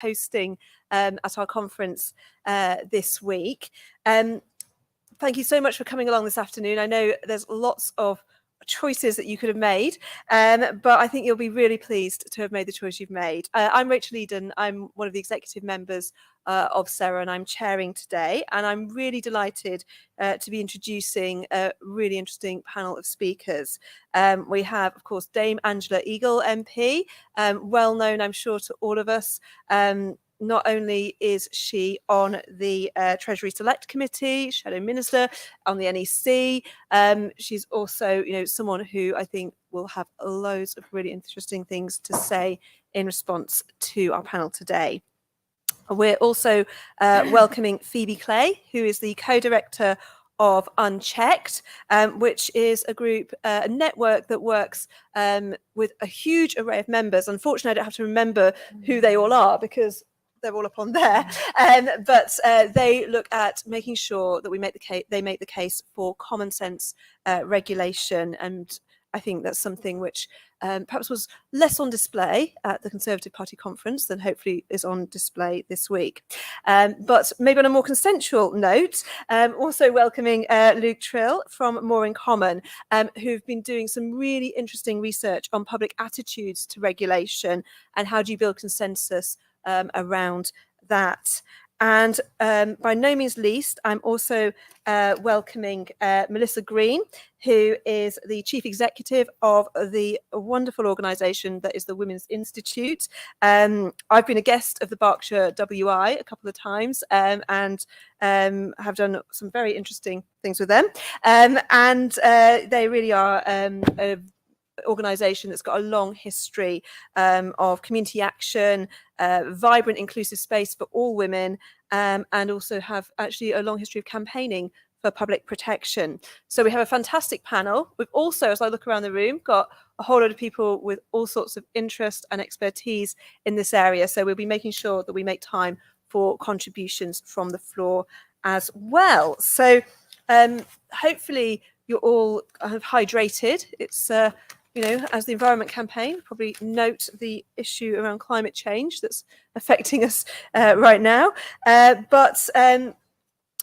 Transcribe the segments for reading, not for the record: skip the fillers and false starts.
hosting at our conference this week. Thank you so much for coming along this afternoon. I know there's lots of choices that you could have made, but I think you'll be really pleased to have made the choice you've made. I'm Rachel Eden. I'm one of the executive members of SERA, and I'm chairing today, and I'm really delighted to be introducing a really interesting panel of speakers. We have, of course, Dame Angela Eagle MP, well known, I'm sure, to all of us. Not only is she on the Treasury Select Committee, Shadow Minister on the NEC, she's also, someone who I think will have loads of really interesting things to say in response to our panel today. We're also welcoming Phoebe Clay, who is the co-director of Unchecked, which is a group, a network that works with a huge array of members. Unfortunately, I don't have to remember who they all are because they're all up on there, but they look at making sure that they make the case for common sense regulation, and I think that's something which perhaps was less on display at the Conservative Party conference than hopefully is on display this week. But maybe on a more consensual note, also welcoming Luke Tryl from More in Common, who've been doing some really interesting research on public attitudes to regulation and how do you build consensus around that. And by no means least, I'm also welcoming Melissa Green, who is the Chief Executive of the wonderful organisation that is the Women's Institute. I've been a guest of the Berkshire WI a couple of times and have done some very interesting things with them. And they really are a organisation that's got a long history of community action, vibrant inclusive space for all women, and also have actually a long history of campaigning for public protection. So we have a fantastic panel. We've also, as I look around the room, got a whole lot of people with all sorts of interest and expertise in this area. So we'll be making sure that we make time for contributions from the floor as well. So hopefully you're all kind of hydrated. It's as the Environment Campaign, probably note the issue around climate change that's affecting us right now. But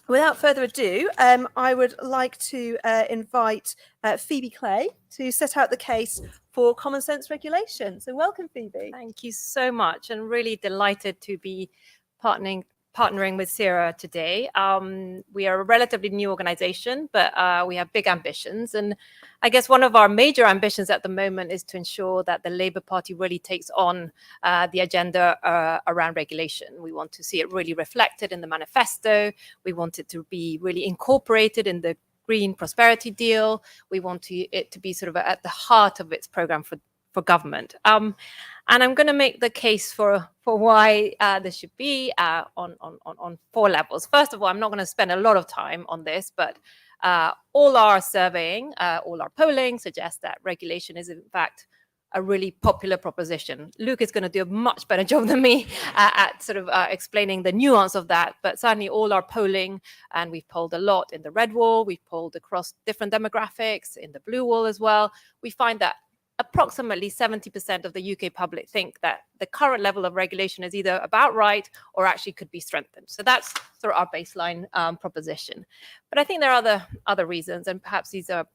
without further ado, I would like to invite Phoebe Clay to set out the case for common sense regulation. So welcome, Phoebe. Thank you so much, and really delighted to be partnering with SERA today. We are a relatively new organization, but we have big ambitions. And I guess one of our major ambitions at the moment is to ensure that the Labour Party really takes on the agenda around regulation. We want to see it really reflected in the manifesto. We want it to be really incorporated in the Green Prosperity Deal. We want it to be sort of at the heart of its programme for government. And I'm going to make the case for why this should be on 4 levels. First of all, I'm not going to spend a lot of time on this, but all our surveying, all our polling suggests that regulation is in fact a really popular proposition. Luke is going to do a much better job than me at sort of explaining the nuance of that, but certainly all our polling, and we've polled a lot in the red wall, we've polled across different demographics, in the blue wall as well, we find that approximately 70% of the UK public think that the current level of regulation is either about right or actually could be strengthened. So that's sort of our baseline proposition. But I think there are other reasons, and perhaps these are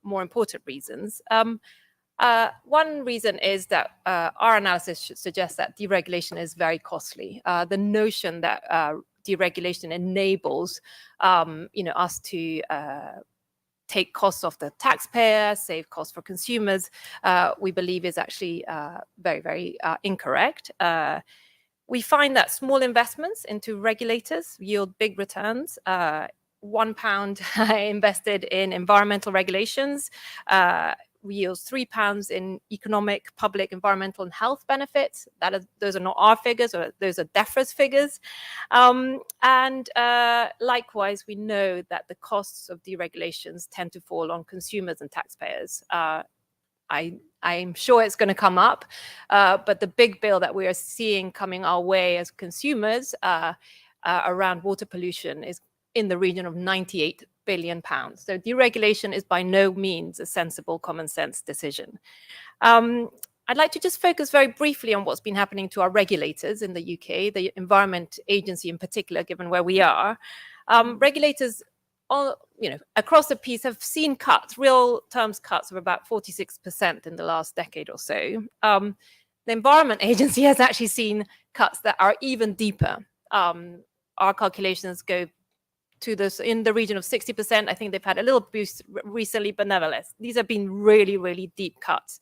more important reasons. One reason is that our analysis suggests that deregulation is very costly. The notion that deregulation enables us to take costs off the taxpayer, save costs for consumers, we believe is actually very, very incorrect. We find that small investments into regulators yield big returns. £1 invested in environmental regulations yields £3 in economic, public, environmental and health benefits. Those are not our figures, or those are DEFRA's figures. And likewise, we know that the costs of deregulations tend to fall on consumers and taxpayers. I'm sure it's going to come up, but the big bill that we are seeing coming our way as consumers around water pollution is in the region of £98 billion. So deregulation is by no means a sensible common sense decision. I'd like to just focus very briefly on what's been happening to our regulators in the UK, the Environment Agency in particular, given where we are. Regulators across the piece have seen cuts, real terms cuts of about 46% in the last decade or so. The Environment Agency has actually seen cuts that are even deeper. Our calculations go to this in the region of 60%. I think they've had a little boost recently, but nevertheless, these have been really, really deep cuts.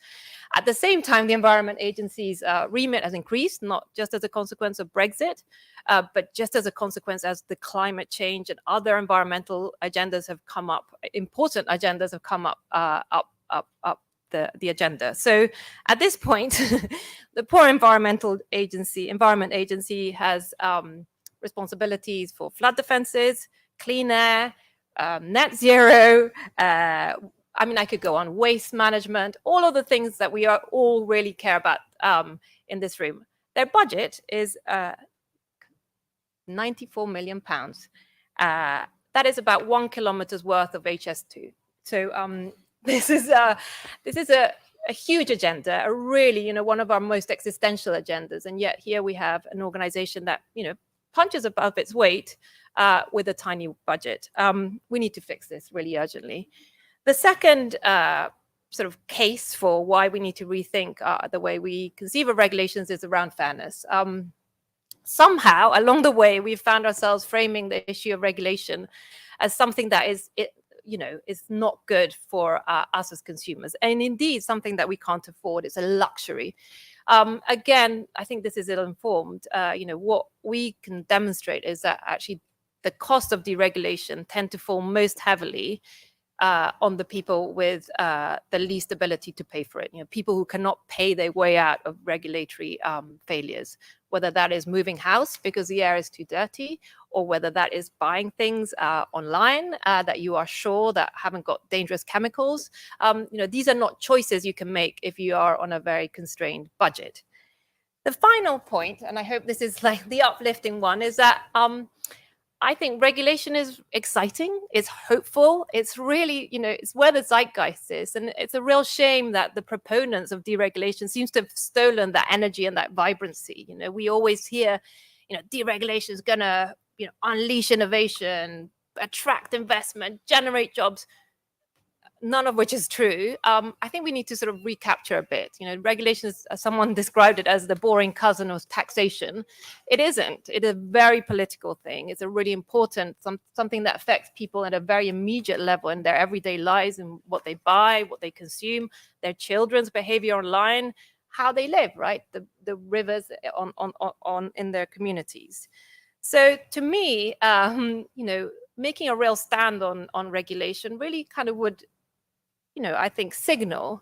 At the same time, the Environment Agency's remit has increased, not just as a consequence of Brexit, but just as a consequence as the climate change and other environmental agendas have come up, important agendas have come up the agenda. So at this point, the poor Environment Agency has responsibilities for flood defences, clean air, net zero, I could go on, waste management, all of the things that we all really care about in this room. Their budget is £94 million. That is about 1 kilometre's worth of HS2. So this is a huge agenda, a really, one of our most existential agendas. And yet here we have an organization that, punches above its weight with a tiny budget. We need to fix this really urgently. The second sort of case for why we need to rethink the way we conceive of regulations is around fairness. Somehow along the way, we've found ourselves framing the issue of regulation as something that is not good for us as consumers, and indeed something that we can't afford. It's a luxury. Again, I think this is ill-informed. What we can demonstrate is that actually the cost of deregulation tend to fall most heavily on the people with the least ability to pay for it. People who cannot pay their way out of regulatory failures, whether that is moving house because the air is too dirty, or whether that is buying things online that you are sure that haven't got dangerous chemicals. These are not choices you can make if you are on a very constrained budget. The final point, and I hope this is like the uplifting one, is that I think regulation is exciting, it's hopeful, it's really, it's where the zeitgeist is. And it's a real shame that the proponents of deregulation seems to have stolen that energy and that vibrancy. We always hear, deregulation is going to, unleash innovation, attract investment, generate jobs, none of which is true. I think we need to sort of recapture a bit. Regulations, someone described it as the boring cousin of taxation. It isn't. It is a very political thing. It's a really important, something that affects people at a very immediate level in their everyday lives, and what they buy, what they consume, their children's behavior online, how they live, right? The rivers on in their communities. So to me, making a real stand on regulation really kind of would, I think, signal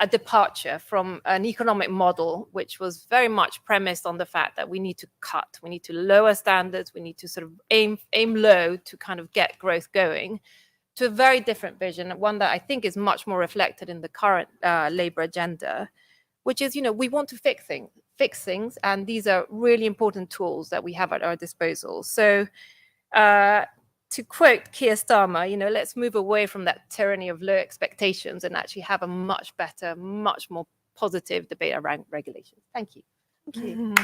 a departure from an economic model which was very much premised on the fact that we need to cut, we need to lower standards, we need to sort of aim low to kind of get growth going, to a very different vision, one that I think is much more reflected in the current Labour agenda, which is, we want to fix things, and these are really important tools that we have at our disposal. So to quote Keir Starmer, let's move away from that tyranny of low expectations and actually have a much better, much more positive debate around regulation. Thank you. Thank you.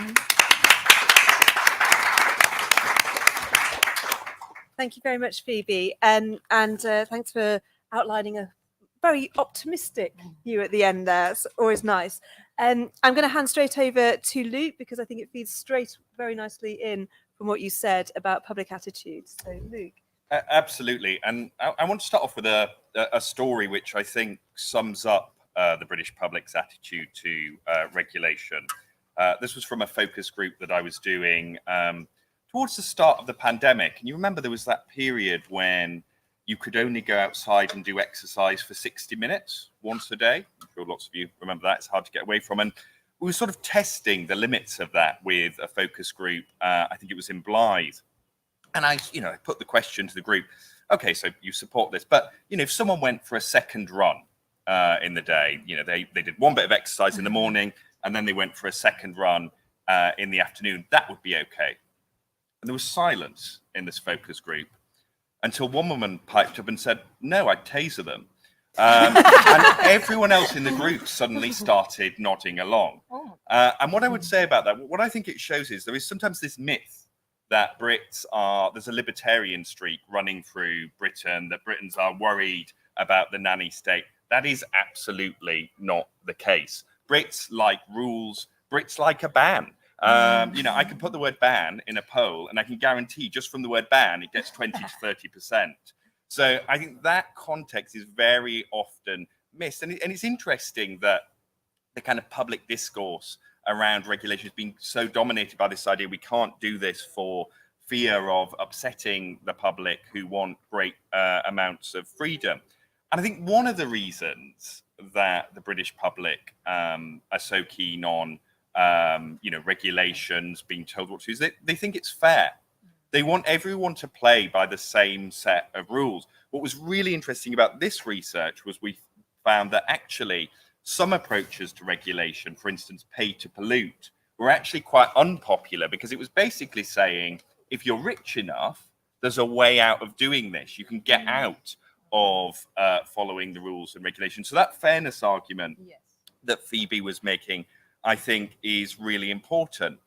Thank you very much, Phoebe. And thanks for outlining a very optimistic view at the end there. It's always nice. I'm going to hand straight over to Luke, because I think it feeds very nicely in from what you said about public attitudes. So, Luke. Absolutely. And I want to start off with a story which I think sums up the British public's attitude to regulation. This was from a focus group that I was doing towards the start of the pandemic. And you remember there was that period when you could only go outside and do exercise for 60 minutes once a day. I'm sure lots of you remember that. It's hard to get away from. And we were sort of testing the limits of that with a focus group. I think it was in Blythe. And I put the question to the group, okay, so you support this, but, if someone went for a second run in the day, they did one bit of exercise in the morning and then they went for a second run in the afternoon, that would be okay. And there was silence in this focus group until one woman piped up and said, no, I'd taser them. And everyone else in the group suddenly started nodding along. And what I would say about that, what I think it shows is there is sometimes this myth that there's a libertarian streak running through Britain, that Britons are worried about the nanny state. That is absolutely not the case. Brits like rules, Brits like a ban. I can put the word ban in a poll and I can guarantee just from the word ban, it gets 20 to 30%. So I think that context is very often missed. And it's interesting that the kind of public discourse around regulation has been so dominated by this idea we can't do this for fear of upsetting the public who want great amounts of freedom. And I think one of the reasons that the British public are so keen on regulations, being told what to do, is they think it's fair. They want everyone to play by the same set of rules. What was really interesting about this research was we found that actually some approaches to regulation, for instance, pay to pollute, were actually quite unpopular because it was basically saying, if you're rich enough, there's a way out of doing this. You can get out of following the rules and regulations. So that fairness argument that Phoebe was making, I think, is really important.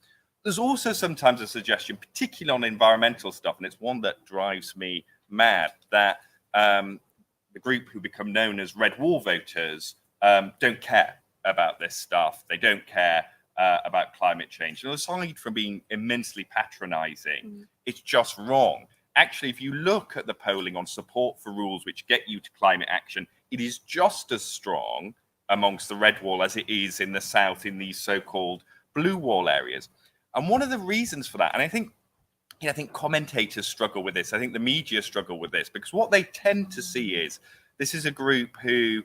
There's also sometimes a suggestion, particularly on environmental stuff, and it's one that drives me mad, that the group who become known as red wall voters don't care about this stuff. They don't care about climate change. And aside from being immensely patronizing, it's just wrong. Actually, if you look at the polling on support for rules which get you to climate action, it is just as strong amongst the red wall as it is in the south in these so-called blue wall areas. And one of the reasons for that, and I think commentators struggle with this, I think the media struggle with this, because what they tend to see is this is a group who,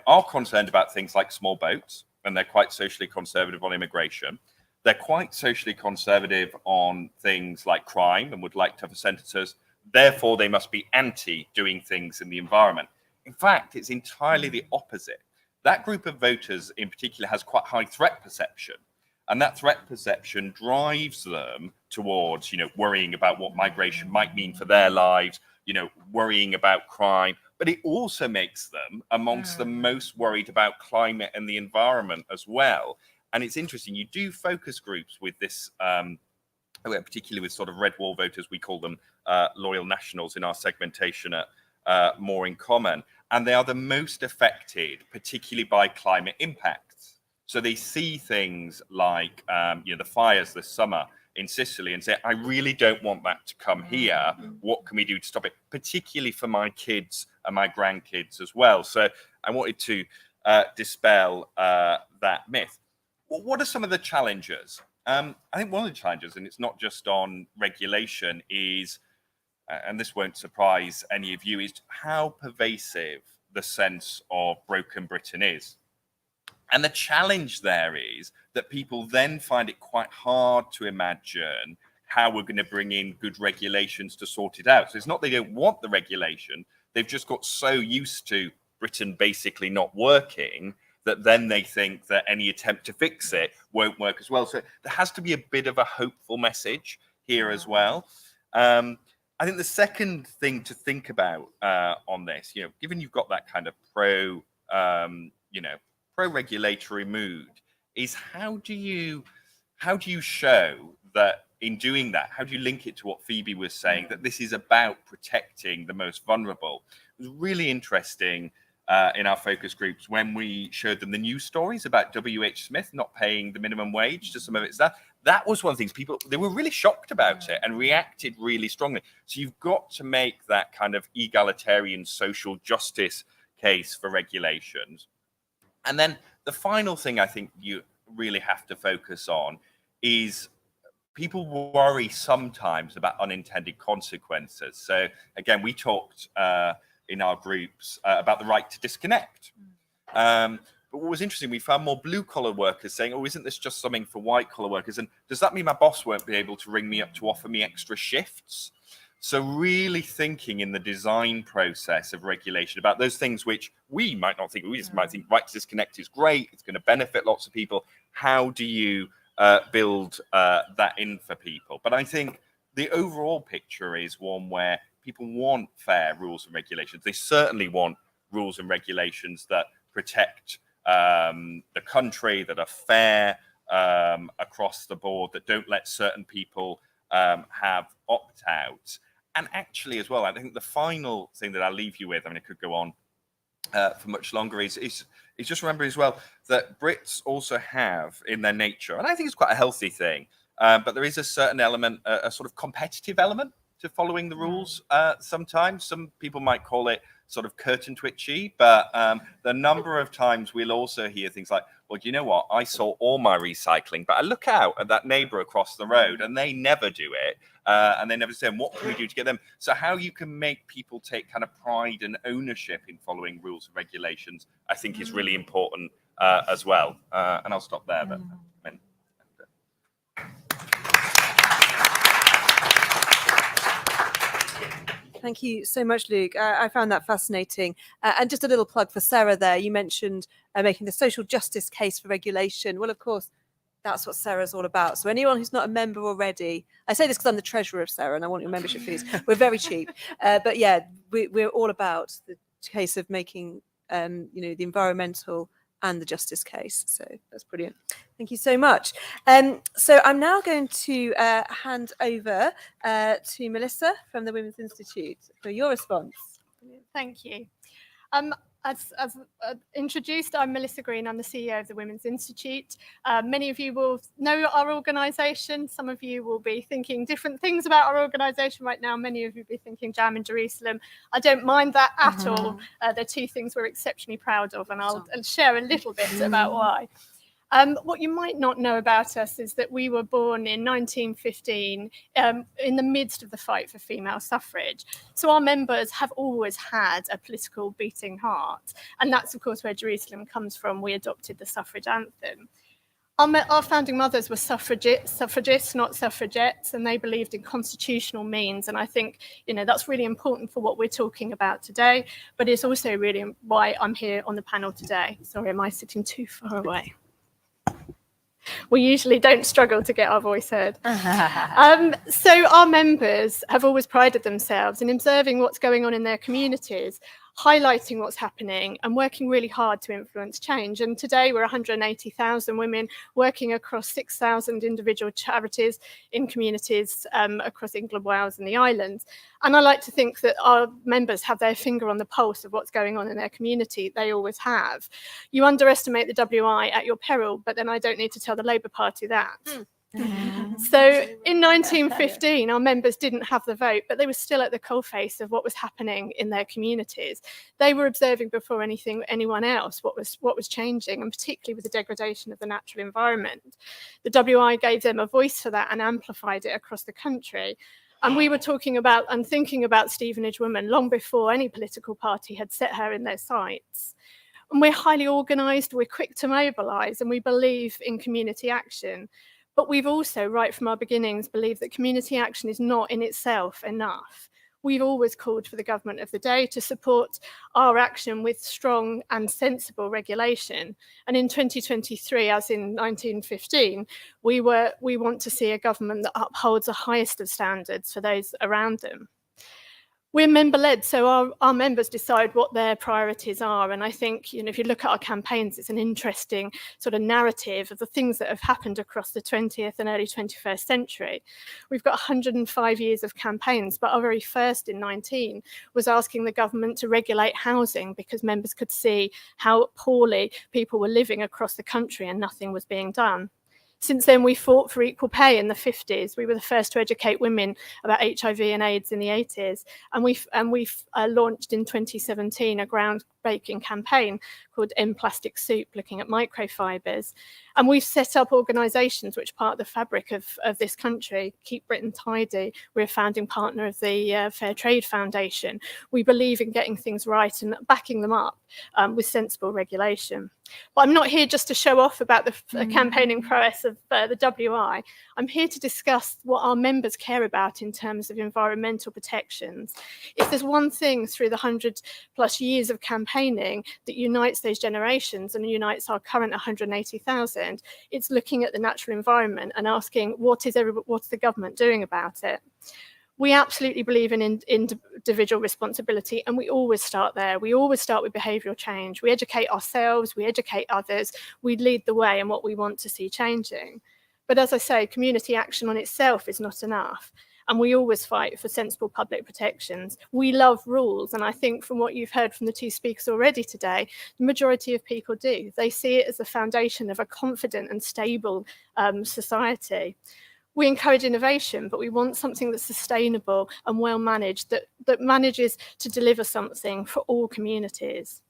are concerned about things like small boats, and they're quite socially conservative on immigration. They're quite socially conservative on things like crime and would like tougher sentences. Therefore, they must be anti doing things in the environment. In fact, it's entirely the opposite. That group of voters in particular has quite high threat perception. And that threat perception drives them towards, worrying about what migration might mean for their lives, worrying about crime. But it also makes them amongst the most worried about climate and the environment as well. And it's interesting, you do focus groups with this, particularly with sort of red wall voters, we call them loyal nationals in our segmentation at More in Common. And they are the most affected, particularly by climate impacts. So they see things like, the fires this summer in Sicily and say, I really don't want that to come here. What can we do to stop it? Particularly for my kids and my grandkids as well. So I wanted to dispel that myth. Well, what are some of the challenges? I think one of the challenges, and it's not just on regulation, is, and this won't surprise any of you, is how pervasive the sense of broken Britain is. And the challenge there is that people then find it quite hard to imagine how we're going to bring in good regulations to sort it out. So it's not they don't want the regulation, they've just got so used to Britain basically not working that then they think that any attempt to fix it won't work as well. So there has to be a bit of a hopeful message here as well. I think the second thing to think about on this, given you've got that kind of pro-regulatory mood, is how do you show that in doing that, how do you link it to what Phoebe was saying, that this is about protecting the most vulnerable? It was really interesting in our focus groups when we showed them the news stories about W.H. Smith not paying the minimum wage to some of its staff. That was one of the things they were really shocked about it and reacted really strongly. So you've got to make that kind of egalitarian social justice case for regulations. And then the final thing I think you really have to focus on is people worry sometimes about unintended consequences. So again, we talked in our groups about the right to disconnect. But what was interesting, we found more blue-collar workers saying, oh, isn't this just something for white-collar workers? And does that mean my boss won't be able to ring me up to offer me extra shifts? So really thinking in the design process of regulation about those things which we might not think, we just might think right to disconnect is great, it's going to benefit lots of people. How do you build that in for people? But I think the overall picture is one where people want fair rules and regulations. They certainly want rules and regulations that protect the country, that are fair across the board, that don't let certain people have opt-out. And actually as well, I think the final thing that I'll leave you with, I mean, it could go on for much longer, is just remembering as well that Brits also have in their nature, and I think it's quite a healthy thing, but there is a certain element, a sort of competitive element to following the rules. Sometimes some people might call it sort of curtain twitchy, but the number of times we'll also hear things like, well, do you know what? I saw all my recycling, but I look out at that neighbour across the road and they never do it. And they never say, what can we do to get them? So how you can make people take kind of pride and ownership in following rules and regulations, I think is really important as well. And I'll stop there. But, Thank you so much, Luke. I found that fascinating. And just a little plug for SERA there. You mentioned making the social justice case for regulation. Well, of course, that's what SERA is all about. So anyone who's not a member already, I say this because I'm the treasurer of SERA and I want your membership fees. We're very cheap. But yeah, we're all about the case of making, the environmental and the justice case. So that's brilliant. Thank you so much. So I'm now going to hand over to Melissa from the Women's Institute for your response. Thank you. As introduced, I'm Melissa Green. I'm the CEO of the Women's Institute. Many of you will know our organisation. Some of you will be thinking different things about our organisation right now. Many of you will be thinking Jam in Jerusalem. I don't mind that at all. They're two things we're exceptionally proud of, and I'll share a little bit about why. What you might not know about us is that we were born in 1915 in the midst of the fight for female suffrage. So our members have always had a political beating heart. And that's, of course, where Jerusalem comes from. We adopted the suffrage anthem. Our founding mothers were suffragists, not suffragettes, and they believed in constitutional means. And I think, that's really important for what we're talking about today, but it's also really why I'm here on the panel today. Sorry, am I sitting too far away? We usually don't struggle to get our voice heard. So our members have always prided themselves in observing what's going on in their communities, highlighting what's happening and working really hard to influence change. And today we're 180,000 women working across 6,000 individual charities in communities across England, Wales and the islands. And I like to think that our members have their finger on the pulse of what's going on in their community. They always have. You underestimate the WI at your peril, but then I don't need to tell the Labour Party that. So in 1915, our members didn't have the vote, but they were still at the coalface of what was happening in their communities. They were observing before anyone else what was changing, and particularly with the degradation of the natural environment. The WI gave them a voice for that and amplified it across the country. And we were talking about and thinking about Stevenage women long before any political party had set her in their sights. And we're highly organised, we're quick to mobilise, and we believe in community action. But we've also, right from our beginnings, believed that community action is not in itself enough. We've always called for the government of the day to support our action with strong and sensible regulation. And in 2023, as in 1915, we want to see a government that upholds the highest of standards for those around them. We're member-led, so our members decide what their priorities are. And I think, if you look at our campaigns, it's an interesting sort of narrative of the things that have happened across the 20th and early 21st century. We've got 105 years of campaigns, but our very first in 19 was asking the government to regulate housing because members could see how poorly people were living across the country and nothing was being done. Since then, we fought for equal pay in the 50s. We were the first to educate women about HIV and AIDS in the 80s. And we've launched in 2017 a groundbreaking campaign called End Plastic Soup, looking at microfibres. And we've set up organisations which are part of the fabric of this country. Keep Britain Tidy. We're a founding partner of the Fair Trade Foundation. We believe in getting things right and backing them up with sensible regulation. But I'm not here just to show off about the campaigning prowess of the WI. I'm here to discuss what our members care about in terms of environmental protections. If there's one thing through the 100+ years of campaigning that unites those generations and unites our current 180,000, it's looking at the natural environment and asking what's the government doing about it. We absolutely believe in individual responsibility, and we always start there. We always start with behavioural change. We educate ourselves, we educate others, we lead the way in what we want to see changing. But as I say, community action on itself is not enough. And we always fight for sensible public protections. We love rules. And I think from what you've heard from the two speakers already today, the majority of people do. They see it as the foundation of a confident and stable society. We encourage innovation, but we want something that's sustainable and well managed, that manages to deliver something for all communities.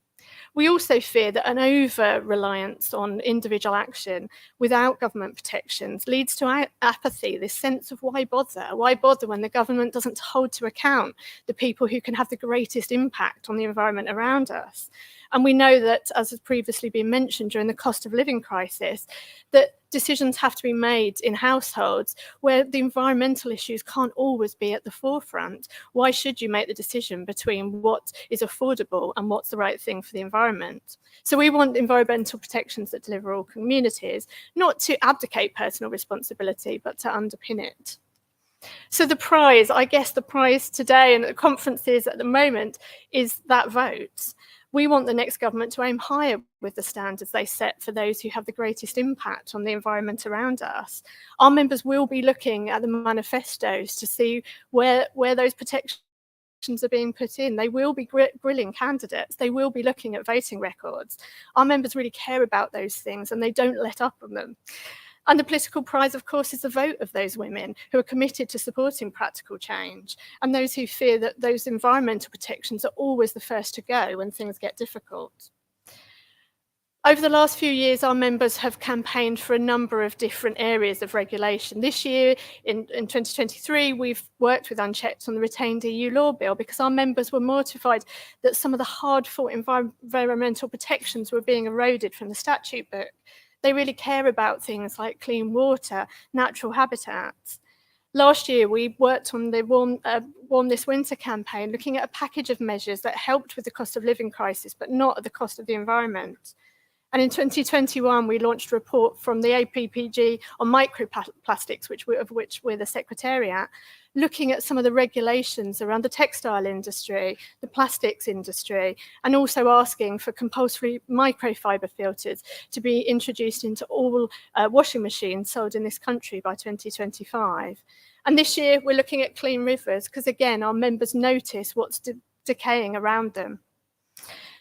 We also fear that an over-reliance on individual action without government protections leads to apathy, this sense of why bother? Why bother when the government doesn't hold to account the people who can have the greatest impact on the environment around us? And we know that, as has previously been mentioned during the cost of living crisis, that decisions have to be made in households where the environmental issues can't always be at the forefront. Why should you make the decision between what is affordable and what's the right thing for the environment? So we want environmental protections that deliver all communities, not to abdicate personal responsibility, but to underpin it. So the prize, I guess the prize today and at conferences at the moment is that vote. We want the next government to aim higher with the standards they set for those who have the greatest impact on the environment around us. Our members will be looking at the manifestos to see where those protections are being put in. They will be grilling candidates. They will be looking at voting records. Our members really care about those things and they don't let up on them. And the political prize, of course, is the vote of those women who are committed to supporting practical change and those who fear that those environmental protections are always the first to go when things get difficult. Over the last few years, our members have campaigned for a number of different areas of regulation. This year, in 2023, we've worked with Unchecked on the retained EU law bill because our members were mortified that some of the hard-fought environmental protections were being eroded from the statute book. They really care about things like clean water, natural habitats. Last year, we worked on the Warm This Winter campaign, looking at a package of measures that helped with the cost of living crisis, but not at the cost of the environment. And in 2021, we launched a report from the APPG on microplastics, of which we're the Secretariat, looking at some of the regulations around the textile industry, the plastics industry, and also asking for compulsory microfiber filters to be introduced into all washing machines sold in this country by 2025. And this year, we're looking at clean rivers, because again, our members notice what's decaying around them.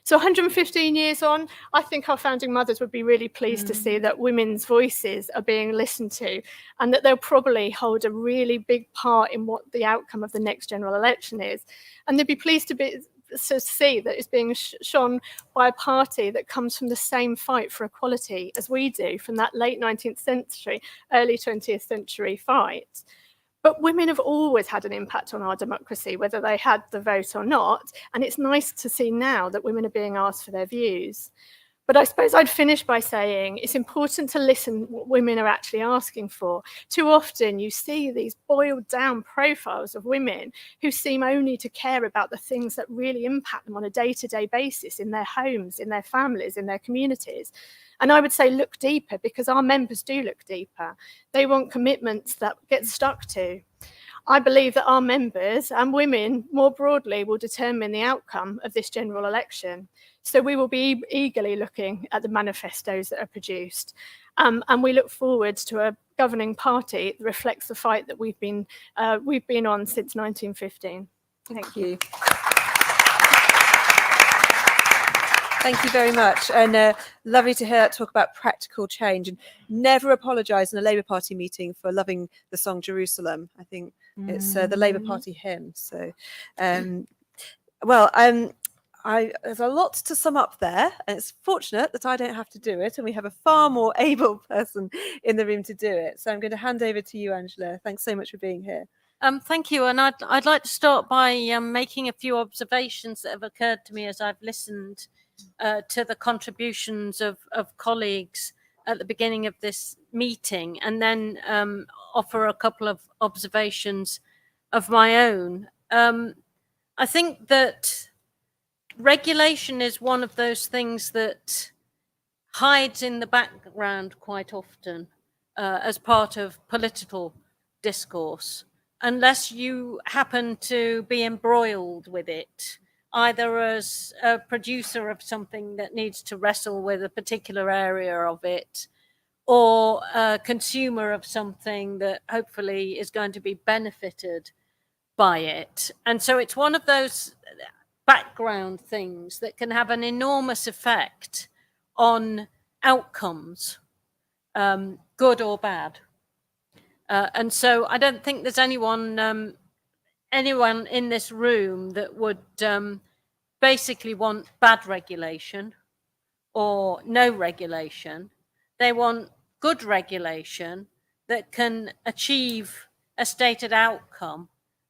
So 115 years on, I think our founding mothers would be really pleased to see that women's voices are being listened to and that they'll probably hold a really big part in what the outcome of the next general election is. And they'd be pleased to see that it's being shone by a party that comes from the same fight for equality as we do, from that late 19th century, early 20th century fight. But women have always had an impact on our democracy, whether they had the vote or not. And it's nice to see now that women are being asked for their views. But I suppose I'd finish by saying it's important to listen what women are actually asking for. Too often you see these boiled down profiles of women who seem only to care about the things that really impact them on a day-to-day basis in their homes, in their families, in their communities. And I would say look deeper, because our members do look deeper. They want commitments that get stuck to. I believe that our members and women more broadly will determine the outcome of this general election. So we will be eagerly looking at the manifestos that are produced. And we look forward to a governing party that reflects the fight that we've been on since 1915. Thank you. Thank you very much, and lovely to hear that talk about practical change. And never apologise in a Labour Party meeting for loving the song Jerusalem. I think it's the Labour Party hymn. So, there's a lot to sum up there, and it's fortunate that I don't have to do it, and we have a far more able person in the room to do it. So I'm going to hand over to you, Angela. Thanks so much for being here. Thank you, and I'd like to start by making a few observations that have occurred to me as I've listened to the contributions of colleagues at the beginning of this meeting, and then offer a couple of observations of my own. I think that regulation is one of those things that hides in the background quite often as part of political discourse. unless you happen to be embroiled with it, either as a producer of something that needs to wrestle with a particular area of it, or a consumer of something that hopefully is going to be benefited by it. And so it's one of those background things that can have an enormous effect on outcomes, good or bad. And so I don't think there's anyone in this room that would basically want bad regulation or no regulation. They want good regulation that can achieve a stated outcome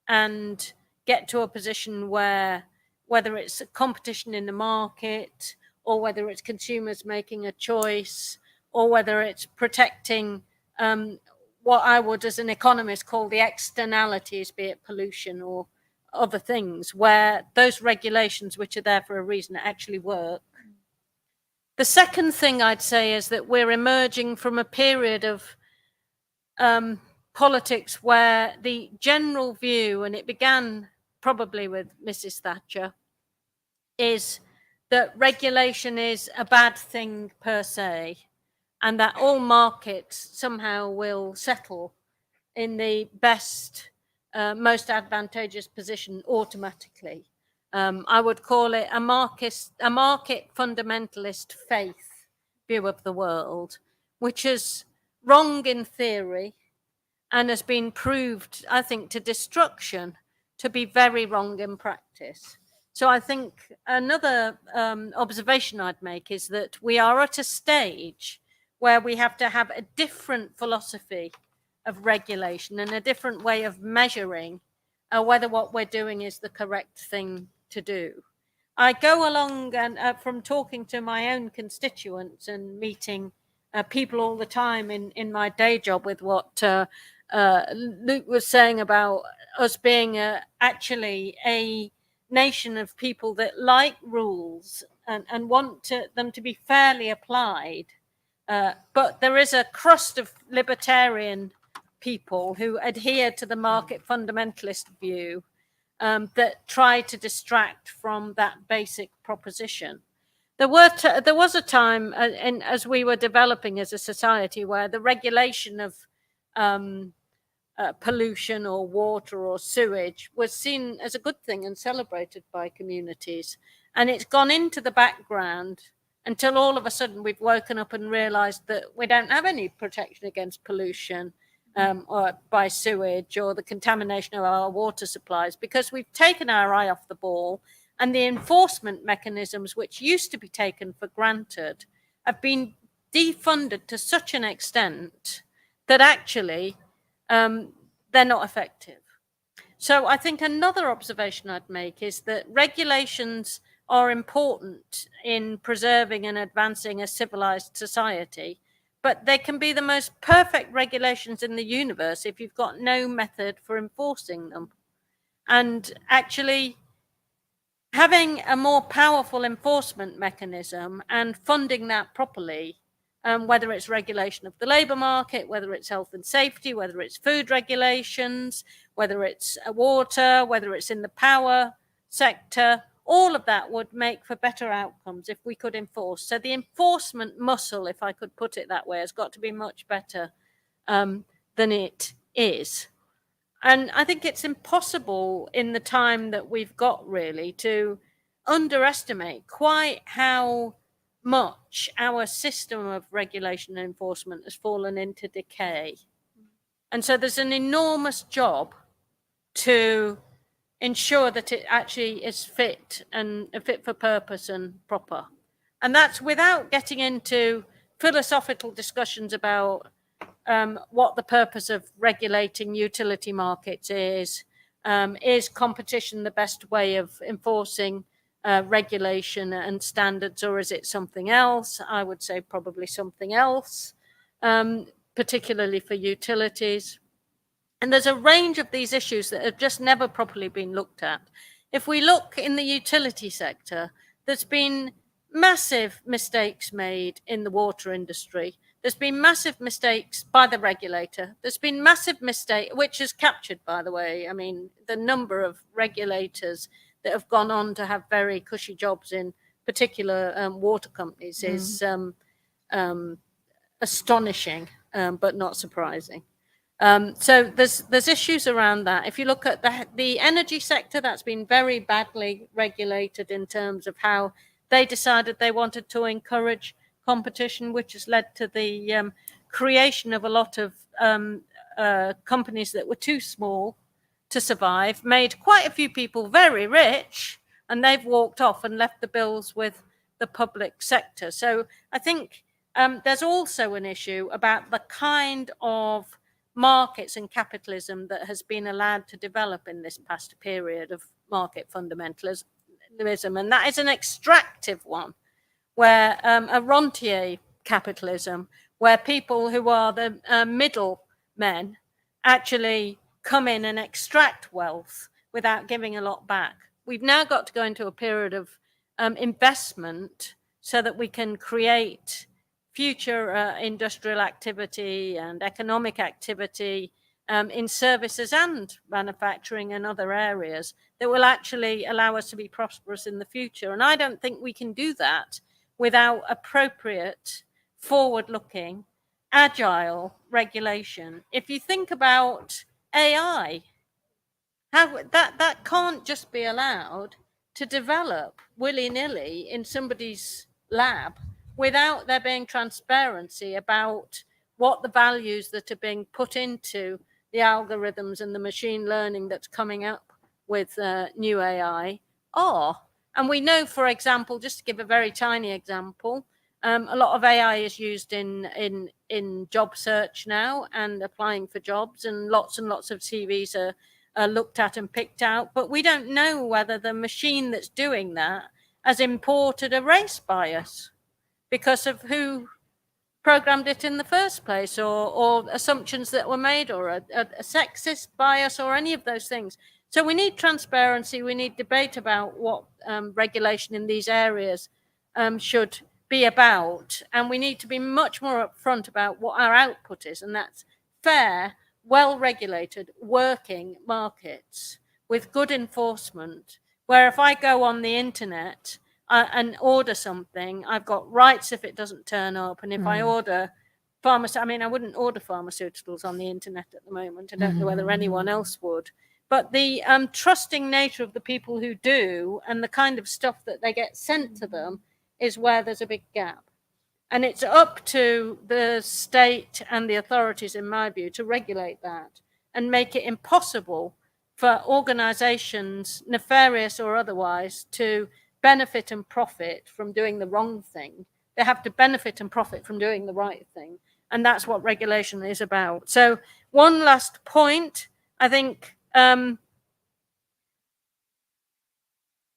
and get to a position where, whether it's a competition in the market, or whether it's consumers making a choice, or whether it's protecting what I would, as an economist, call the externalities, be it pollution or other things, where those regulations, which are there for a reason, actually work. The second thing I'd say is that we're emerging from a period of politics where the general view, and it began probably with Mrs. Thatcher, is that regulation is a bad thing per se, and that all markets somehow will settle in the best, most advantageous position automatically. I would call it a market fundamentalist faith view of the world, which is wrong in theory and has been proved, I think, to destruction to be very wrong in practice. So I think another observation I'd make is that we are at a stage where we have to have a different philosophy of regulation and a different way of measuring whether what we're doing is the correct thing to do. I go along and from talking to my own constituents and meeting people all the time in my day job with what Luke was saying about us being actually a nation of people that like rules and want them to be fairly applied. But there is a crust of libertarian people who adhere to the market fundamentalist view that try to distract from that basic proposition. There was a time, as we were developing as a society, where the regulation of pollution or water or sewage was seen as a good thing and celebrated by communities. And it's gone into the background until all of a sudden we've woken up and realized that we don't have any protection against pollution or by sewage or the contamination of our water supplies, because we've taken our eye off the ball, and the enforcement mechanisms, which used to be taken for granted, have been defunded to such an extent that actually they're not effective. So I think another observation I'd make is that regulations are important in preserving and advancing a civilized society, but they can be the most perfect regulations in the universe if you've got no method for enforcing them. And actually having a more powerful enforcement mechanism and funding that properly, whether it's regulation of the labour market, whether it's health and safety, whether it's food regulations, whether it's water, whether it's in the power sector, all of that would make for better outcomes if we could enforce. So the enforcement muscle, if I could put it that way, has got to be much better than it is. And I think it's impossible in the time that we've got really to underestimate quite how much our system of regulation and enforcement has fallen into decay. And so there's an enormous job to ensure that it actually is fit for purpose and proper. And that's without getting into philosophical discussions about what the purpose of regulating utility markets is competition the best way of enforcing regulation and standards, or is it something else? I would say probably something else, particularly for utilities. And there's a range of these issues that have just never properly been looked at. If we look in the utility sector, there's been massive mistakes made in the water industry There's been massive mistakes by the regulator. There's been massive mistake, which is captured, by the way. I mean, the number of regulators that have gone on to have very cushy jobs in particular water companies is astonishing, but not surprising. So there's issues around that. If you look at the energy sector, that's been very badly regulated in terms of how they decided they wanted to encourage competition, which has led to the creation of a lot of companies that were too small to survive, made quite a few people very rich, and they've walked off and left the bills with the public sector. So I think there's also an issue about the kind of markets and capitalism that has been allowed to develop in this past period of market fundamentalism, and that is an extractive one, where a rentier capitalism, where people who are the middle men actually come in and extract wealth without giving a lot back. We've now got to go into a period of investment so that we can create future industrial activity and economic activity in services and manufacturing and other areas that will actually allow us to be prosperous in the future. And I don't think we can do that without appropriate, forward-looking, agile regulation. If you think about AI, how that can't just be allowed to develop willy-nilly in somebody's lab without there being transparency about what the values that are being put into the algorithms and the machine learning that's coming up with new AI are. And we know, for example, just to give a very tiny example, a lot of AI is used in job search now and applying for jobs, and lots of CVs are looked at and picked out. But we don't know whether the machine that's doing that has imported a race bias because of who programmed it in the first place, or assumptions that were made, or a sexist bias, or any of those things. So we need transparency. We need debate about what regulation in these areas should be about. And we need to be much more upfront about what our output is. And that's fair, well-regulated, working markets with good enforcement, where if I go on the internet and order something, I've got rights if it doesn't turn up. And if I order I wouldn't order pharmaceuticals on the internet at the moment. I don't know whether anyone else would. But the trusting nature of the people who do, and the kind of stuff that they get sent to them, is where there's a big gap. And it's up to the state and the authorities, in my view, to regulate that and make it impossible for organizations, nefarious or otherwise, to benefit and profit from doing the wrong thing. They have to benefit and profit from doing the right thing. And that's what regulation is about. So one last point, I think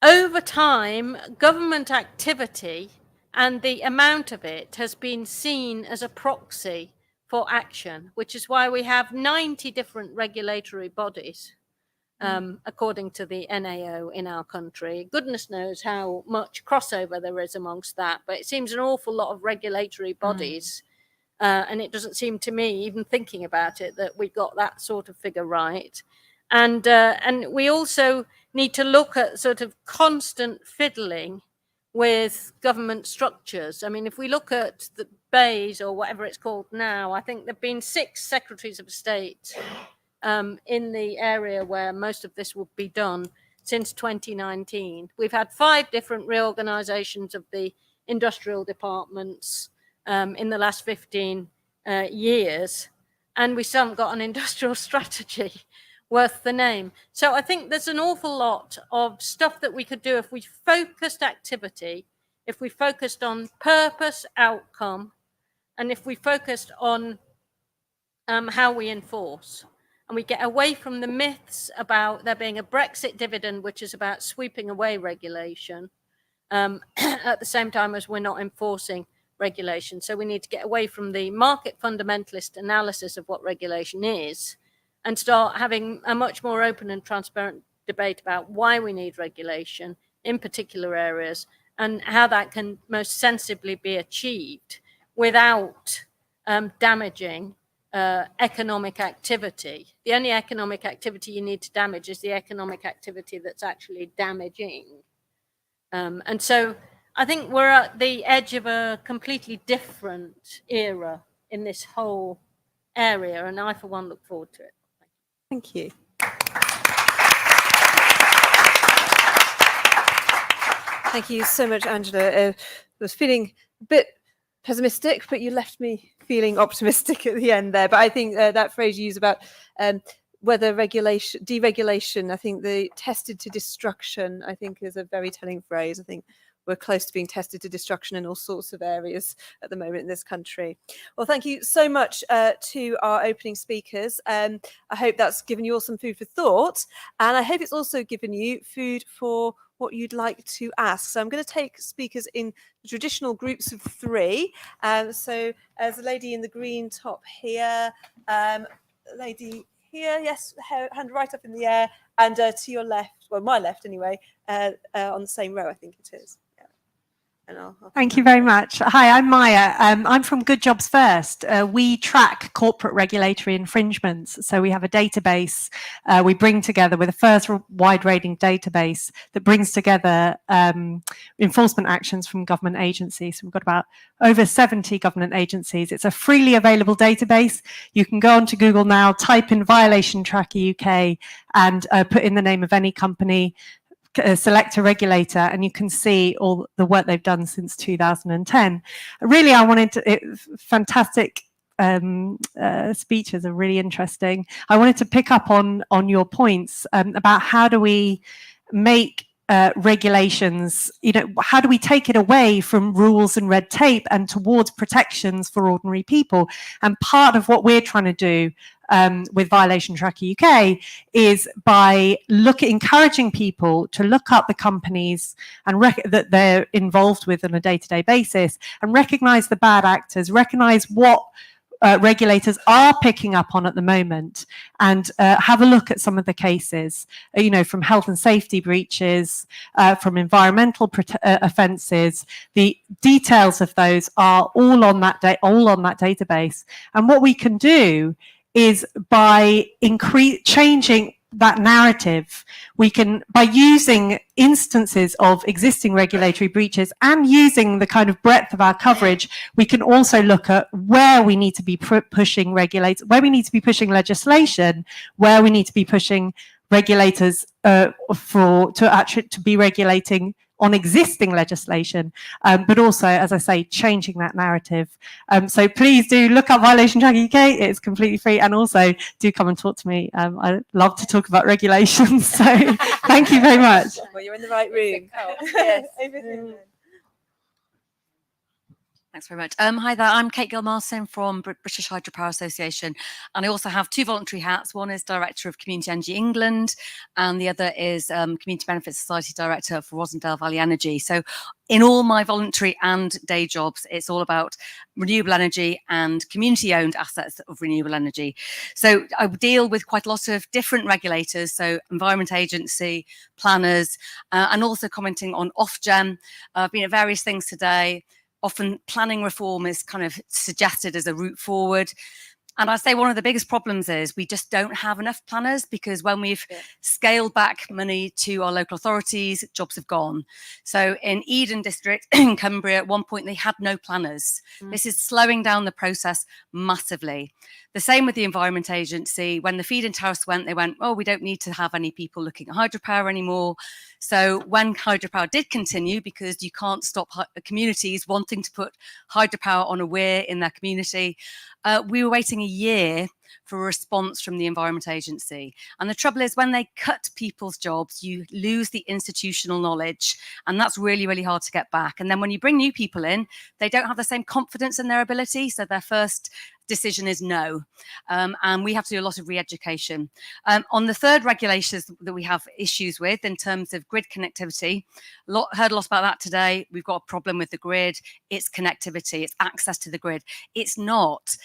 over time, government activity and the amount of it has been seen as a proxy for action, which is why we have 90 different regulatory bodies, according to the NAO in our country. Goodness knows how much crossover there is amongst that, but it seems an awful lot of regulatory bodies. And it doesn't seem to me, even thinking about it, that we got that sort of figure right. And we also need to look at sort of constant fiddling with government structures. I mean, if we look at the BEIS, or whatever it's called now, I think there've been 6 secretaries of state in the area where most of this will be done since 2019. We've had 5 different reorganizations of the industrial departments in the last 15 years, and we still haven't got an industrial strategy worth the name. So I think there's an awful lot of stuff that we could do if we focused activity, if we focused on purpose, outcome, and if we focused on how we enforce. And we get away from the myths about there being a Brexit dividend, which is about sweeping away regulation, at the same time as we're not enforcing regulation. So we need to get away from the market fundamentalist analysis of what regulation is and start having a much more open and transparent debate about why we need regulation in particular areas and how that can most sensibly be achieved without damaging economic activity. The only economic activity you need to damage is the economic activity that's actually damaging. And so I think we're at the edge of a completely different era in this whole area, and I, for one, look forward to it. Thank you. Thank you so much, Angela. I was feeling a bit pessimistic, but you left me feeling optimistic at the end there. But I think that phrase you use about whether deregulation, I think the tested to destruction, I think is a very telling phrase. I think we're close to being tested to destruction in all sorts of areas at the moment in this country. Well, thank you so much to our opening speakers. I hope that's given you all some food for thought, and I hope it's also given you food for what you'd like to ask. So I'm going to take speakers in the traditional groups of 3. So as a lady in the green top here, lady here, yes, hand right up in the air, and to your left, well, my left anyway, on the same row, I think it is. And I'll Thank you very much. Hi, I'm Maya. I'm from Good Jobs First. We track corporate regulatory infringements. So we have a database we bring together with a first wide-ranging database that brings together enforcement actions from government agencies. So we've got about over 70 government agencies. It's a freely available database. You can go onto Google now, type in Violation Tracker UK and put in the name of any company, select a regulator, and you can see all the work they've done since 2010. Really, I wanted to, fantastic speeches are really interesting. I wanted to pick up on your points about how do we make regulations, how do we take it away from rules and red tape and towards protections for ordinary people? And part of what we're trying to do with Violation Tracker UK is by encouraging people to look up the companies and that they're involved with on a day-to-day basis and recognize the bad actors, recognize what regulators are picking up on at the moment, and have a look at some of the cases, from health and safety breaches, from environmental offences. The details of those are all on that database. And what we can do is by changing that narrative, we can, by using instances of existing regulatory breaches and using the kind of breadth of our coverage, we can also look at where we need to be pushing regulators, where we need to be pushing legislation, where we need to be pushing regulators to be regulating on existing legislation, but also, as I say, changing that narrative. So please do look up Violation Tracker UK. It's completely free, and also do come and talk to me. I love to talk about regulations. So thank you very much. Well, you're in the right room. Yes. Thanks very much. Hi there, I'm Kate Gilmarson from British Hydropower Association, and I also have 2 voluntary hats. One is Director of Community Energy England, and the other is Community Benefit Society Director for Rosendale Valley Energy. So in all my voluntary and day jobs, it's all about renewable energy and community-owned assets of renewable energy. So I deal with quite a lot of different regulators, so Environment Agency, planners, and also commenting on Ofgem. I've been at various things today. Often planning reform is kind of suggested as a route forward. And I'd say one of the biggest problems is we just don't have enough planners, because when we've scaled back money to our local authorities, jobs have gone. So in Eden District in Cumbria, at one point they had no planners. This is slowing down the process massively. The same with the Environment Agency. When the feed-in tariffs went, they went, oh, we don't need to have any people looking at hydropower anymore. So when hydropower did continue, because you can't stop communities wanting to put hydropower on a weir in their community, we were waiting a year for a response from the Environment Agency. And the trouble is, when they cut people's jobs, you lose the institutional knowledge, and that's really, really hard to get back. And then when you bring new people in, they don't have the same confidence in their ability, so their first decision is no. And we have to do a lot of re-education. On the third regulations that we have issues with in terms of grid connectivity, heard a lot about that today. We've got a problem with the grid. It's connectivity, it's access to the grid. It's not.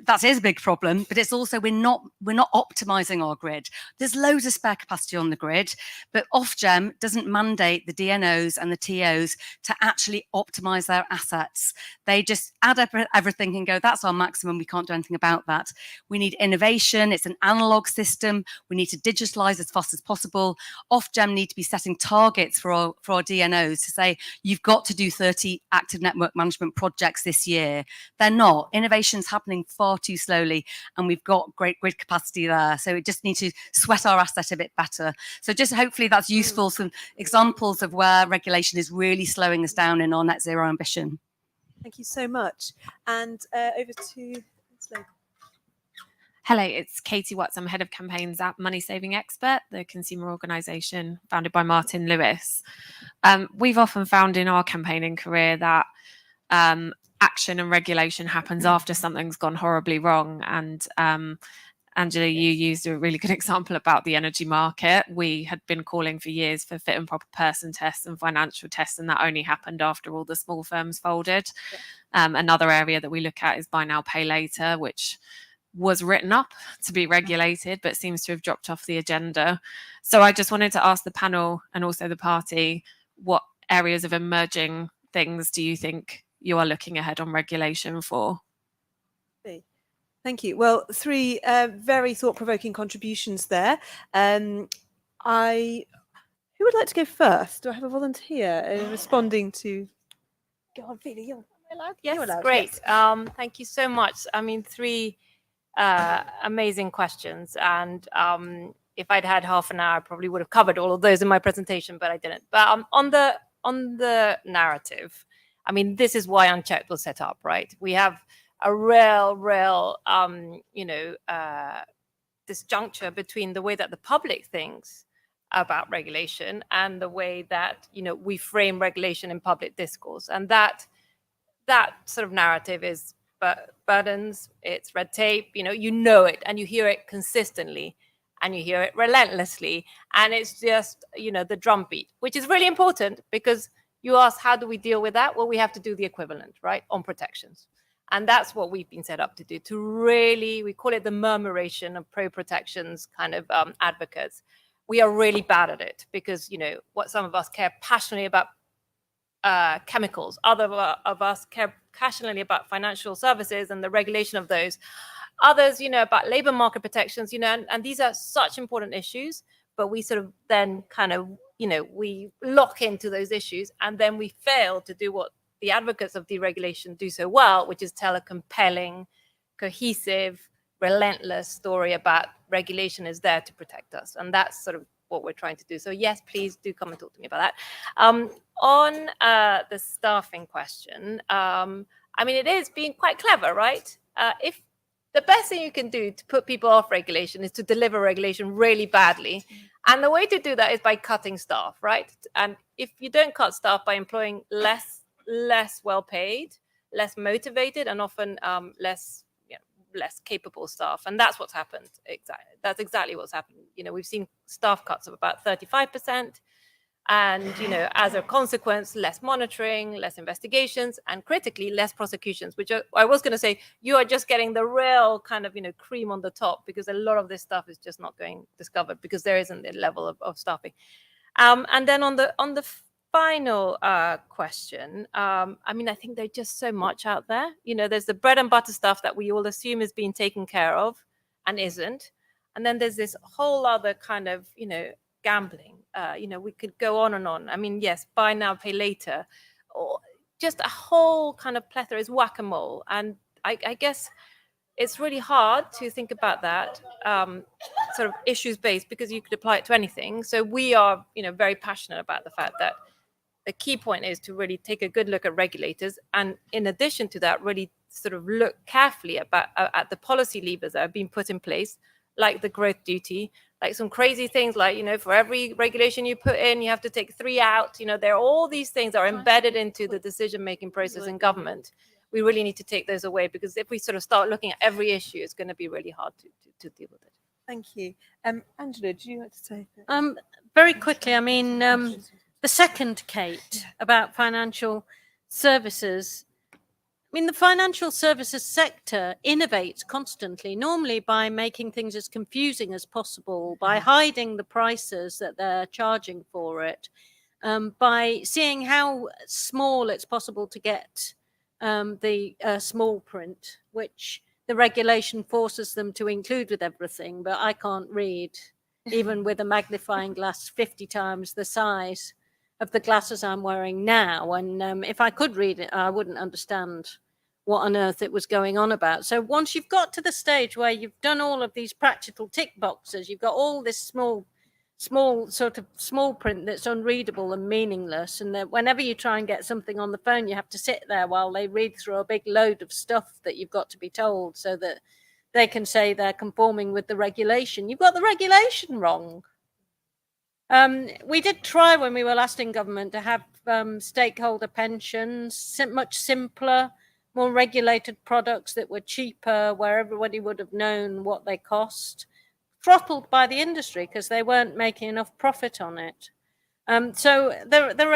that is a big problem, but it's also we're not optimizing our grid. There's loads of spare capacity on the grid, but Ofgem doesn't mandate the DNOs and the TOs to actually optimize their assets. They just add up everything and go, that's our maximum, we can't do anything about that. We need innovation, it's an analog system, we need to digitalize as fast as possible. Ofgem need to be setting targets for our DNOs to say, you've got to do 30 active network management projects this year. They're not. Innovation's happening far too slowly, and we've got great grid capacity there. So we just need to sweat our asset a bit better. So just hopefully that's useful, some examples of where regulation is really slowing us down in our net zero ambition. Thank you so much. And over to Hello, it's Katie Watts. I'm head of campaigns at Money Saving Expert, the consumer organisation founded by Martin Lewis. We've often found in our campaigning career that action and regulation happens after something's gone horribly wrong. And Angela, you used a really good example about the energy market. We had been calling for years for fit and proper person tests and financial tests, and that only happened after all the small firms folded. Another area that we look at is buy now, pay later, which was written up to be regulated, but seems to have dropped off the agenda. So I just wanted to ask the panel and also the party, what areas of emerging things do you think you are looking ahead on regulation for? Thank you. Well, three very thought-provoking contributions there. Who would like to go first? Do I have a volunteer responding to? Go on, Phoebe. You're allowed. Yes, You're allowed, great. yes. Thank you so much. I mean, three amazing questions. And if I'd had half an hour, I probably would have covered all of those in my presentation, but I didn't. But on the narrative, I mean, this is why Unchecked was set up, right? We have a real disjuncture between the way that the public thinks about regulation and the way that, we frame regulation in public discourse. And that sort of narrative is burdens, it's red tape, you know it, and you hear it consistently, and you hear it relentlessly, and it's just, the drumbeat, which is really important, because you ask, how do we deal with that? Well, we have to do the equivalent, right, on protections. And that's what we've been set up to do, to really, we call it the murmuration of pro-protections kind of advocates. We are really bad at it, because, what some of us care passionately about chemicals, other of us care passionately about financial services and the regulation of those. Others, about labor market protections, and these are such important issues, but we sort of then kind of, we lock into those issues, and then we fail to do what the advocates of deregulation do so well, which is tell a compelling, cohesive, relentless story about regulation is there to protect us. And that's sort of what we're trying to do. So yes, please do come and talk to me about that. On the staffing question, I mean, it is being quite clever, right? If the best thing you can do to put people off regulation is to deliver regulation really badly. And the way to do that is by cutting staff, right? And if you don't cut staff by employing less well paid, less motivated, and often less capable staff, and that's what's happened. Exactly, that's exactly what's happened. We've seen staff cuts of about 35%, and as a consequence, less monitoring, less investigations, and critically less prosecutions. Which I was going to say, you are just getting the real kind of cream on the top, because a lot of this stuff is just not going discovered because there isn't the level of staffing. And then on the final question, I mean, I think there's just so much out there. There's the bread and butter stuff that we all assume is being taken care of and isn't. And then there's this whole other kind of, gambling. We could go on and on. I mean, yes, buy now, pay later, or just a whole kind of plethora is whack-a-mole. And I guess it's really hard to think about that sort of issues-based, because you could apply it to anything. So we are, very passionate about the fact that the key point is to really take a good look at regulators, and in addition to that, really sort of look carefully at the policy levers that have been put in place, like the growth duty, like some crazy things like, for every regulation you put in, you have to take 3 out. There are all these things that are embedded into the decision-making process in government. We really need to take those away, because if we sort of start looking at every issue, it's going to be really hard to deal with it. Thank you. Angela, do you want to say? Very quickly, I mean, the second, Kate, about financial services, mean, the financial services sector innovates constantly, normally by making things as confusing as possible, by hiding the prices that they're charging for it, by seeing how small it's possible to get the small print, which the regulation forces them to include with everything, but I can't read, even with a magnifying glass 50 times the size of the glasses I'm wearing now. And if I could read it, I wouldn't understand what on earth it was going on about. So once you've got to the stage where you've done all of these practical tick boxes, you've got all this small print that's unreadable and meaningless, and that whenever you try and get something on the phone, you have to sit there while they read through a big load of stuff that you've got to be told so that they can say they're conforming with the regulation. You've got the regulation wrong. We did try when we were last in government to have stakeholder pensions, much simpler, more regulated products that were cheaper, where everybody would have known what they cost, throttled by the industry because they weren't making enough profit on it. So there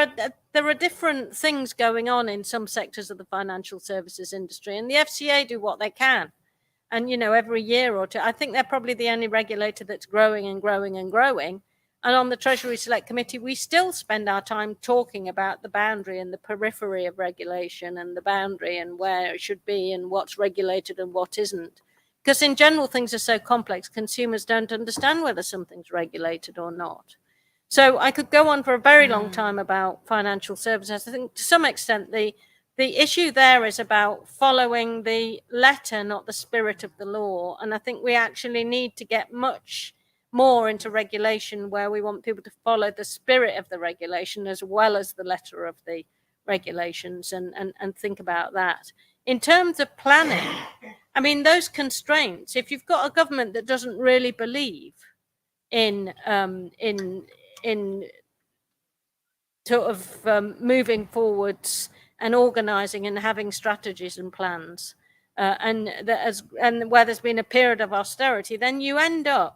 are different things going on in some sectors of the financial services industry, and the FCA do what they can. And, you know, every year or two, I think they're probably the only regulator that's growing and growing and growing. And on the Treasury Select Committee, we still spend our time talking about the boundary and the periphery of regulation, and the boundary and where it should be and what's regulated and what isn't. Because in general, things are so complex, consumers don't understand whether something's regulated or not. So I could go on for a very long time about financial services. I think to some extent, the issue there is about following the letter, not the spirit of the law. And I think we actually need to get much more into regulation where we want people to follow the spirit of the regulation as well as the letter of the regulations, and think about that. In terms of planning, I mean, those constraints, if you've got a government that doesn't really believe in sort of moving forwards and organizing and having strategies and plans, and where there's been a period of austerity, then you end up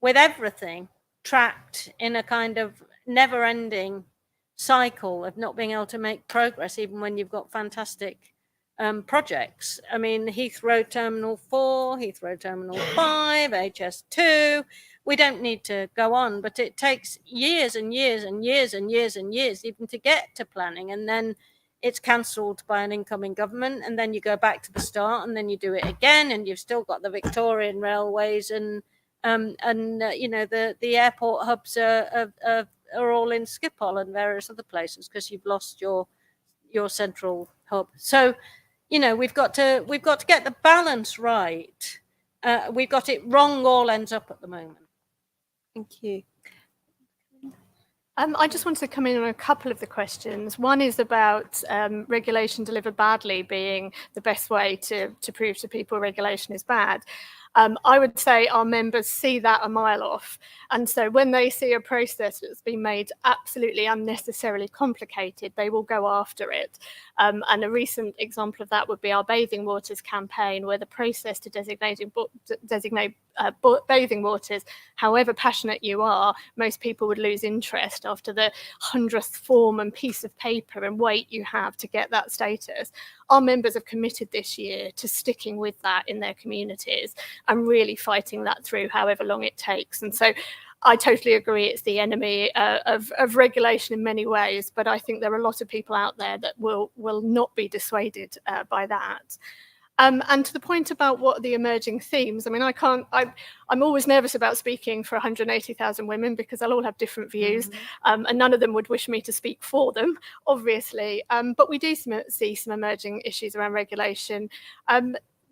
with everything trapped in a kind of never-ending cycle of not being able to make progress, even when you've got fantastic projects. I mean, Heathrow Terminal 4, Heathrow Terminal 5, HS2, we don't need to go on, but it takes years and years and years and years and years even to get to planning, and then it's cancelled by an incoming government, and then you go back to the start, and then you do it again, and you've still got the Victorian railways, and you know, the airport hubs are all in Schiphol and various other places because you've lost your central hub. So, you know, we've got to get the balance right. We've got it wrong all ends up at the moment. Thank you. I just wanted to come in on a couple of the questions. One is about regulation delivered badly being the best way to prove to people regulation is bad. I would say our members see that a mile off. And so when they see a process that's been made absolutely unnecessarily complicated, they will go after it. And a recent example of that would be our bathing waters campaign, where the process to designate bathing waters, however passionate you are, most people would lose interest after the 100th form and piece of paper and wait you have to get that status. Our members have committed this year to sticking with that in their communities and really fighting that through however long it takes. And so I totally agree it's the enemy of regulation in many ways, but I think there are a lot of people out there that will not be dissuaded by that. And to the point about what are the emerging themes, I mean, I'm always nervous about speaking for 180,000 women because they'll all have different views, and none of them would wish me to speak for them, obviously. But we do see some emerging issues around regulation.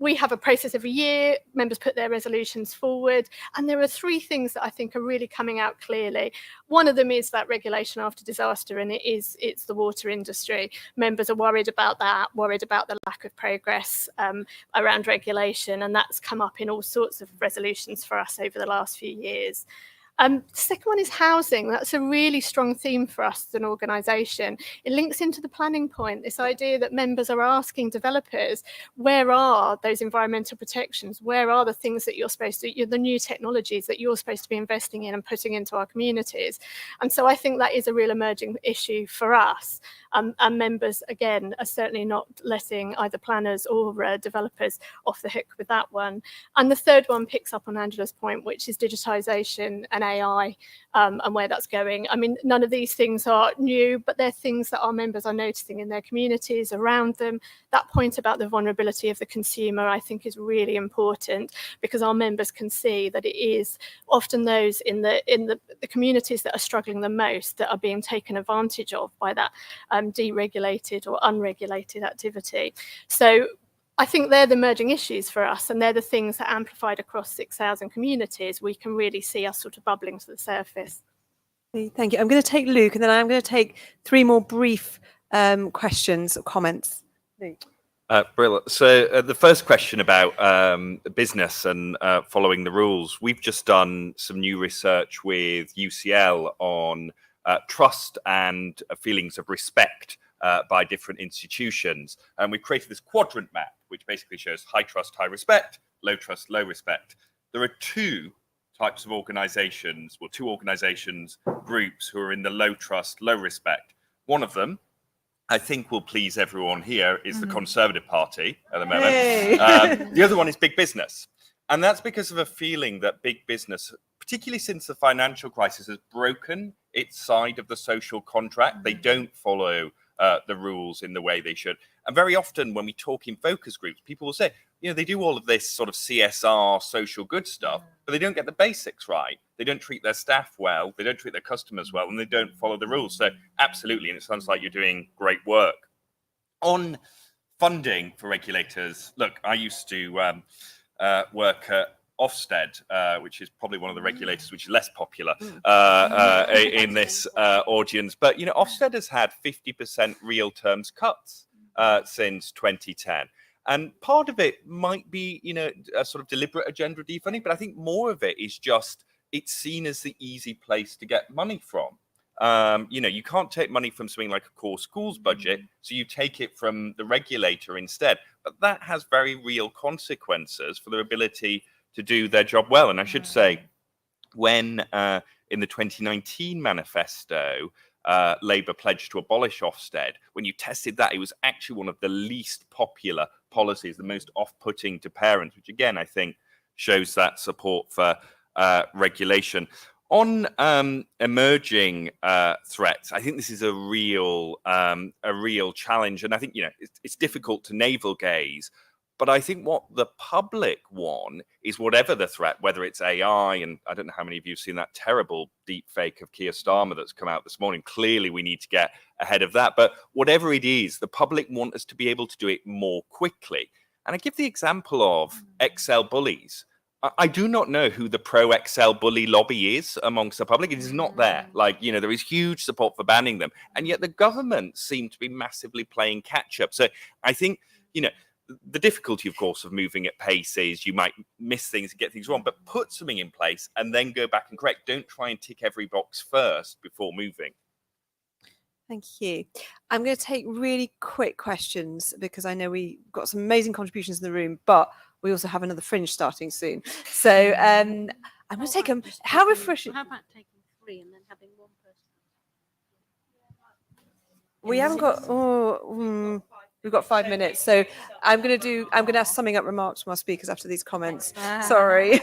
We have a process every year, members put their resolutions forward, and there are three things that I think are really coming out clearly. One of them is that regulation after disaster, and it's the water industry. Members are worried about that, worried about the lack of progress around regulation, and that's come up in all sorts of resolutions for us over the last few years. The second one is housing. That's a really strong theme for us as an organisation. It links into the planning point, this idea that members are asking developers, where are those environmental protections? Where are the things that you're supposed to, the new technologies that you're supposed to be investing in and putting into our communities? And so I think that is a real emerging issue for us. And members, again, are certainly not letting either planners or developers off the hook with that one. And the third one picks up on Angela's point, which is digitisation and AI and where that's going. I mean, none of these things are new, but they're things that our members are noticing in their communities around them. That point about the vulnerability of the consumer, I think, is really important, because our members can see that it is often those in the communities that are struggling the most that are being taken advantage of by that deregulated or unregulated activity. So I think they're the emerging issues for us, and they're the things that amplified across 6,000 communities, we can really see us sort of bubbling to the surface. Thank you. I'm going to take Luke, and then I'm going to take 3 more brief questions or comments. Luke. Brilliant. So the first question about business and following the rules. We've just done some new research with UCL on trust and feelings of respect by different institutions. And we've created this quadrant map, which basically shows high trust, high respect, low trust, low respect. There are 2 types of organizations, well, 2 organizations, groups who are in the low trust, low respect. One of them, I think, will please everyone here, is the Conservative Party at the moment. The other one is big business. And that's because of a feeling that big business, particularly since the financial crisis, has broken its side of the social contract. They don't follow the rules in the way they should. And very often when we talk in focus groups, people will say, they do all of this sort of CSR social good stuff, but they don't get the basics right. They don't treat their staff well, they don't treat their customers well, and they don't follow the rules. So absolutely, and it sounds like you're doing great work. On funding for regulators, look, I used to work at Ofsted, which is probably one of the regulators which is less popular in this audience. But, Ofsted has had 50% real terms cuts since 2010. And part of it might be, a sort of deliberate agenda of defunding, but I think more of it is just it's seen as the easy place to get money from. You can't take money from something like a core schools budget, so you take it from the regulator instead. But that has very real consequences for their ability to do their job well. And I should say, when in the 2019 manifesto, Labour pledged to abolish Ofsted, when you tested that, it was actually one of the least popular policies, the most off-putting to parents, which again, I think shows that support for regulation. On emerging threats, I think this is a real challenge, and I think it's difficult to navel gaze. But I think what the public want is whatever the threat, whether it's AI, and I don't know how many of you have seen that terrible deep fake of Keir Starmer that's come out this morning. Clearly, we need to get ahead of that. But whatever it is, the public want us to be able to do it more quickly. And I give the example of XL bullies. I do not know who the pro-XL bully lobby is amongst the public. It is not there. There is huge support for banning them. And yet the government seem to be massively playing catch up. So I think, the difficulty, of course, of moving at pace is you might miss things and get things wrong, but put something in place and then go back and correct. Don't try and tick every box first before moving. Thank you. I'm going to take really quick questions because I know we got some amazing contributions in the room, but we also have another fringe starting soon. So I'm going to take them. How refreshing. How about taking 3 and then having 1 person? We haven't got. We've got 5 minutes, so I'm going to have summing up remarks from our speakers after these comments. Sorry.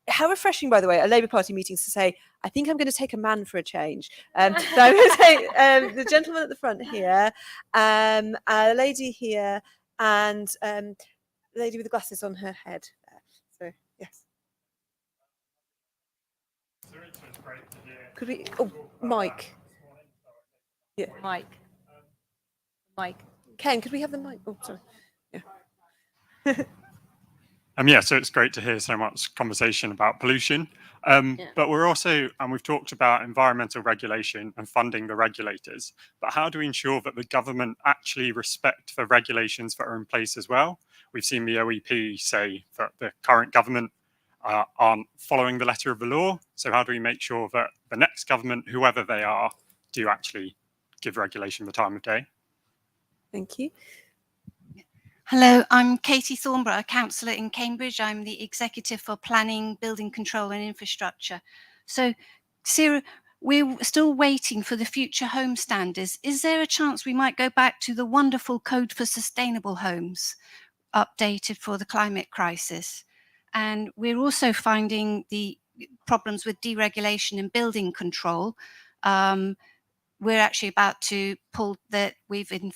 How refreshing, by the way, at Labour Party meetings to say, I think I'm going to take a man for a change. So I'm going to take the gentleman at the front here, a lady here, and the lady with the glasses on her head there. So, yes. Could we? Oh, Mike. Yeah. Mike. Ken, could we have the mic? Oh, sorry. Yeah. So it's great to hear so much conversation about pollution. But we're also, and we've talked about environmental regulation and funding the regulators, but how do we ensure that the government actually respect the regulations that are in place as well? We've seen the OEP say that the current government aren't following the letter of the law. So how do we make sure that the next government, whoever they are, do actually give regulation the time of day? Thank you. Hello, I'm Katie Thornborough, a councillor in Cambridge. I'm the Executive for Planning, Building Control and Infrastructure. So, SERA, we're still waiting for the future home standards. Is there a chance we might go back to the wonderful Code for Sustainable Homes, updated for the climate crisis? And we're also finding the problems with deregulation and building control. We're actually about to we've been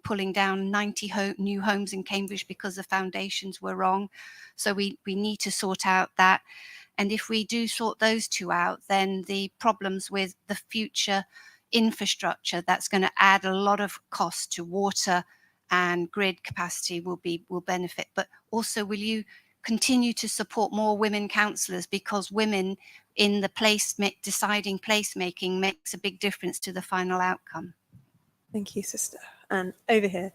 pulling down 90 new homes in Cambridge because the foundations were wrong. So we need to sort out that. And if we do sort those two out, then the problems with the future infrastructure that's going to add a lot of cost to water and grid capacity will benefit. But also, will you continue to support more women councillors, because women in the deciding placemaking makes a big difference to the final outcome. Thank you, sister. And over here.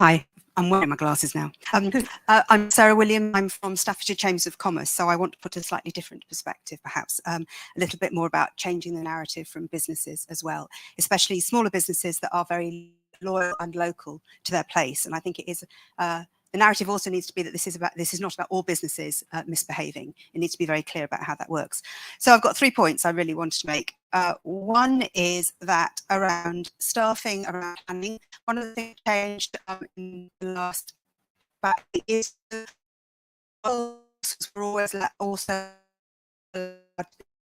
Hi, I'm wearing my glasses now. I'm Sarah William. I'm from Staffordshire Chambers of Commerce. So I want to put a slightly different perspective, perhaps a little bit more about changing the narrative from businesses as well, especially smaller businesses that are very loyal and local to their place. And I think it is the narrative also needs to be that this is not about all businesses misbehaving. It needs to be very clear about how that works. So I've got 3 points I really wanted to make. One is that around staffing, around planning, one of the things changed in the last about 8 years. We're always also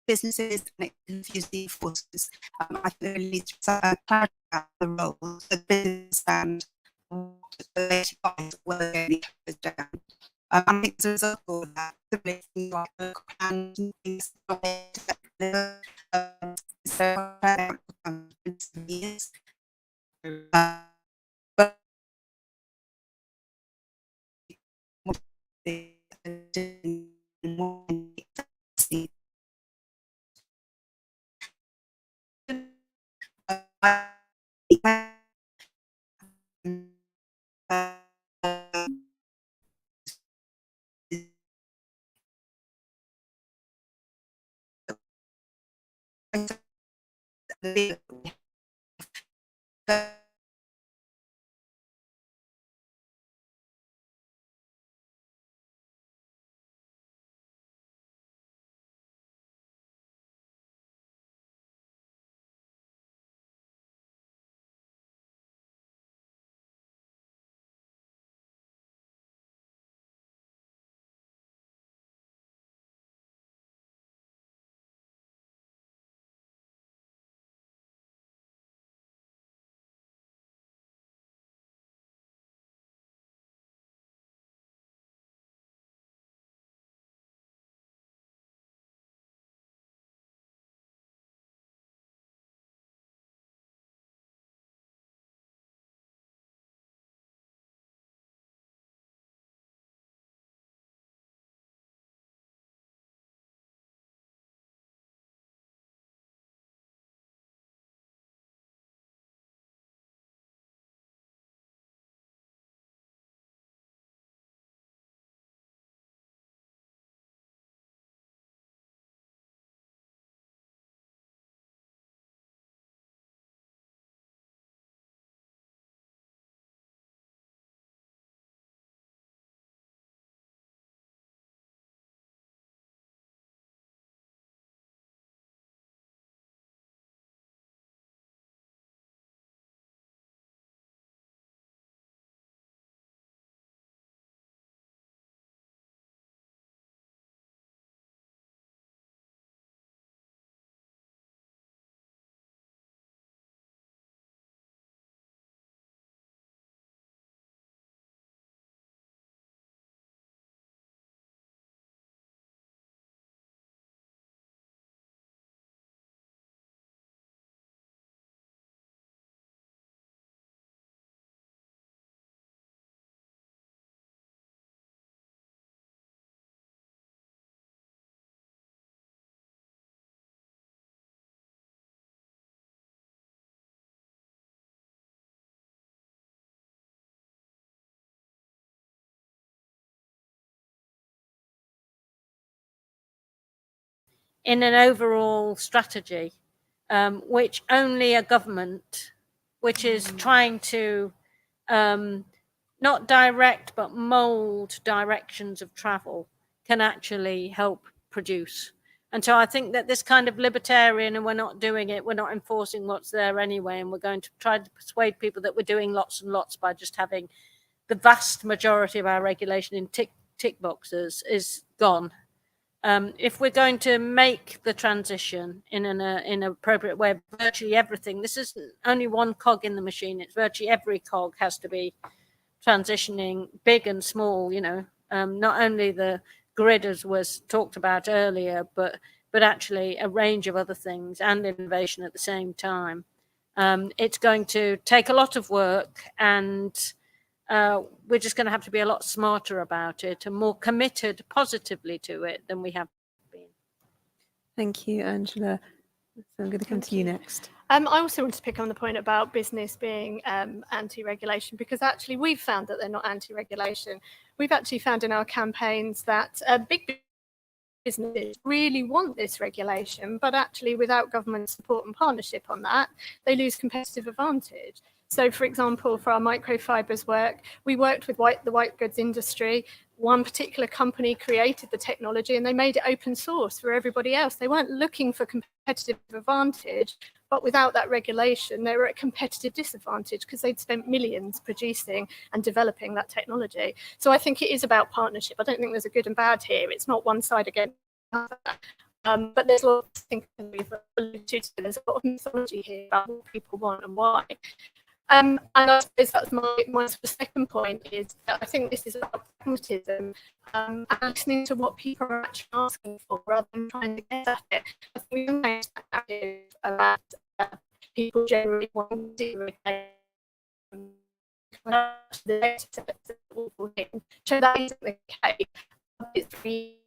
businesses and it confuses the forces. I think there needs to be clarity about the roles of business and whether they closed down. I think as a result of that, things like local plans and things years. But in an overall strategy, which only a government, which is trying to not direct but mold directions of travel, can actually help produce. And so I think that this kind of libertarian, and we're not doing it, we're not enforcing what's there anyway, and we're going to try to persuade people that we're doing lots and lots by just having the vast majority of our regulation in tick boxes is gone. If we're going to make the transition in an appropriate way, virtually everything, this isn't only one cog in the machine, it's virtually every cog has to be transitioning, big and small, you know, not only the grid as was talked about earlier, but actually a range of other things and innovation at the same time. It's going to take a lot of work, and we're just going to have to be a lot smarter about it and more committed positively to it than we have been. Thank you, Angela. So I'm going to come to you next. I also want to pick on the point about business being anti-regulation, because actually we've found that they're not anti-regulation. We've actually found in our campaigns that big businesses really want this regulation, but actually without government support and partnership on that, they lose competitive advantage. So, for example, for our microfibers work, we worked with the white goods industry. One particular company created the technology and they made it open source for everybody else. They weren't looking for competitive advantage, but without that regulation, they were at competitive disadvantage because they'd spent millions producing and developing that technology. So I think it is about partnership. I don't think there's a good and bad here. It's not one side against the other. But there's lots of things we've alluded to. There's a lot of mythology here about what people want and why. And I suppose that's my second point, is that I think this is about pragmatism and listening to what people are actually asking for rather than trying to get at it. I think we can make about people generally wanting to the data sets that we're putting. So that isn't the case. It's really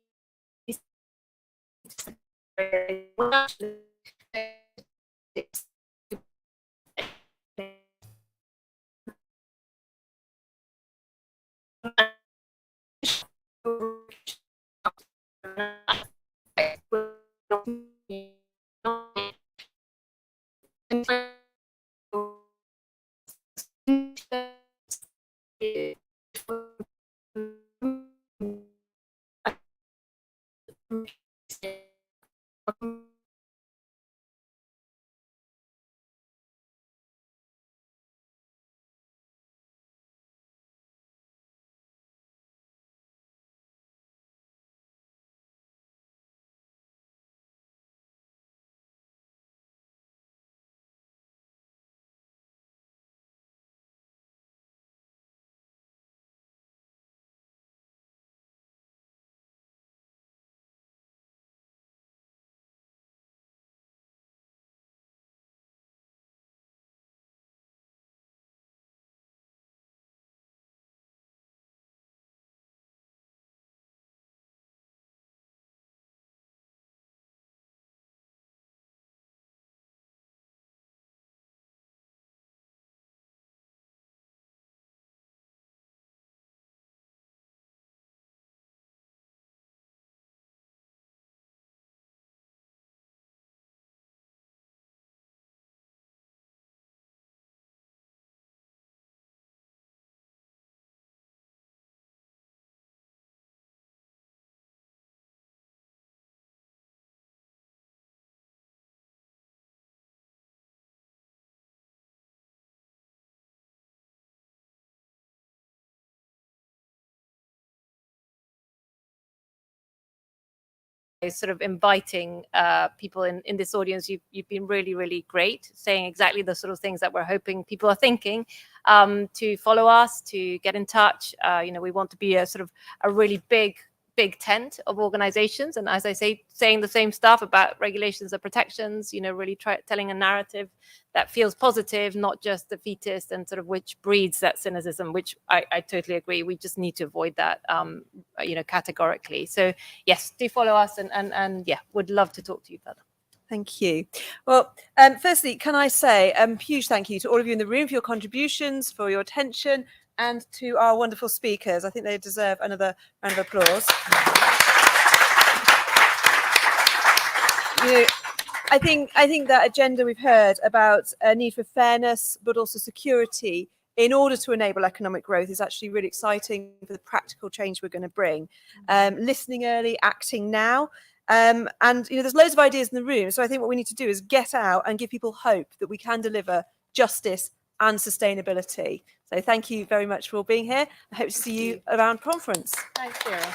sort of inviting people in this audience. You've been really, really great, saying exactly the sort of things that we're hoping people are thinking, to follow us, to get in touch. You know, we want to be a sort of a really big tent of organizations, and as I say, saying the same stuff about regulations and protections, you know, really telling a narrative that feels positive, not just defeatist and sort of which breeds that cynicism, which I totally agree. We just need to avoid that, you know, categorically. So yes, do follow us, and yeah, would love to talk to you further. Thank you. Well, firstly, can I say a huge thank you to all of you in the room for your contributions, for your attention, and to our wonderful speakers. I think they deserve another round of applause. I think that agenda we've heard about a need for fairness, but also security in order to enable economic growth is actually really exciting for the practical change we're going to bring. Listening early, acting now. And there's loads of ideas in the room. So I think what we need to do is get out and give people hope that we can deliver justice and sustainability. So thank you very much for being here. I hope to see you around conference. Thanks, Sarah.